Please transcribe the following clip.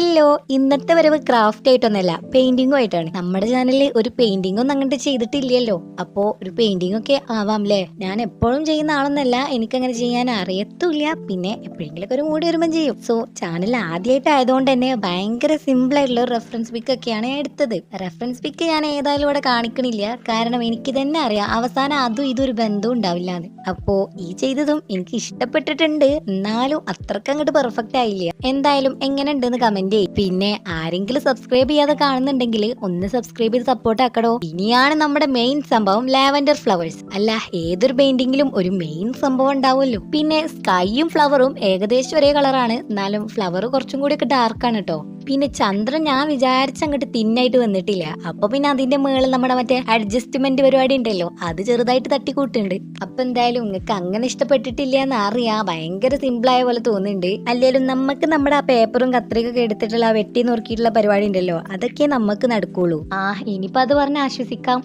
Hello, ഇന്നത്തെ വരവ് craft ആയിട്ടൊന്നല്ല, പെയിന്റിംഗും ആയിട്ടാണ്. നമ്മുടെ ചാനലിൽ ഒരു പെയിന്റിംഗ് ഒന്നും അങ്ങോട്ട് ചെയ്തിട്ടില്ലല്ലോ. അപ്പോ ഒരു പെയിന്റിംഗ് ഒക്കെ ആവാം അല്ലേ. ഞാൻ എപ്പോഴും ചെയ്യുന്ന ആളൊന്നല്ല, എനിക്കങ്ങനെ ചെയ്യാൻ അറിയത്തില്ല. പിന്നെ എപ്പോഴെങ്കിലൊക്കെ ഒരു മൂടി വരുമ്പോൾ ചെയ്യും. സോ ചാനൽ ആദ്യമായിട്ട് ആയതുകൊണ്ട് തന്നെ ഭയങ്കര സിമ്പിൾ ആയിട്ടുള്ള ഒരു റെഫറൻസ് പിക്ക് ഒക്കെയാണ് ഞാൻ എടുത്തത്. റെഫറൻസ് പിക്ക് ഞാൻ ഏതായാലും ഇവിടെ കാണിക്കണില്ല, കാരണം എനിക്ക് തന്നെ അറിയാം അവസാനം അതും ഇതൊരു ബന്ധവും ഉണ്ടാവില്ല എന്ന്. അപ്പോ ഈ ചെയ്തതും എനിക്ക് ഇഷ്ടപ്പെട്ടിട്ടുണ്ട്, എന്നാലും അത്രക്ക് അങ്ങോട്ട് പെർഫെക്റ്റ് ആയില്ല. എന്തായാലും എങ്ങനെ ഉണ്ടെന്ന് കമന്റ് ചെയ്യും. പിന്നെ ആരെങ്കിലും സബ്സ്ക്രൈബ് ചെയ്യാതെ കാണുന്നുണ്ടെങ്കിൽ ഒന്ന് സബ്സ്ക്രൈബ് ചെയ്ത് സപ്പോർട്ട് ആക്കടോ. ഇനിയാണ് നമ്മുടെ മെയിൻ സംഭവം, ലാവൻഡർ ഫ്ലവേഴ്സ്. അല്ല, ഏതൊരു പെയിന്റിങ്ങിലും ഒരു മെയിൻ സംഭവം ഉണ്ടാവുമല്ലോ. പിന്നെ സ്കൈയും ഫ്ലവറും ഏകദേശം ഒരേ കളറാണ്, എന്നാലും ഫ്ലവർ കുറച്ചും കൂടി ഒക്കെ ഡാർക്കാണ് കേട്ടോ. പിന്നെ ചന്ദ്രൻ ഞാൻ വിചാരിച്ച അങ്ങോട്ട് തിന്നായിട്ട് വന്നിട്ടില്ല. അപ്പൊ പിന്നെ അതിന്റെ മുകളിൽ നമ്മുടെ മറ്റേ അഡ്ജസ്റ്റ്മെന്റ് പരിപാടി ഉണ്ടല്ലോ, അത് ചെറുതായിട്ട് തട്ടിക്കൂട്ടുണ്ട്. അപ്പൊ എന്തായാലും നിങ്ങൾക്ക് അങ്ങനെ ഇഷ്ടപ്പെട്ടിട്ടില്ല എന്ന് അറിയാം, ഭയങ്കര സിമ്പിൾ ആയ പോലെ തോന്നുന്നുണ്ട്. അല്ലേലും നമുക്ക് നമ്മുടെ ആ പേപ്പറും കത്രികൊക്കെ എടുത്തിട്ടുള്ള ആ വെട്ടി നുറുക്കിയിട്ടുള്ള പരിപാടി ഉണ്ടല്ലോ, അതൊക്കെ നമുക്ക് നടക്കുള്ളൂ. ഇനിയിപ്പോ അത് പറഞ്ഞ് ആശ്വസിക്കാം.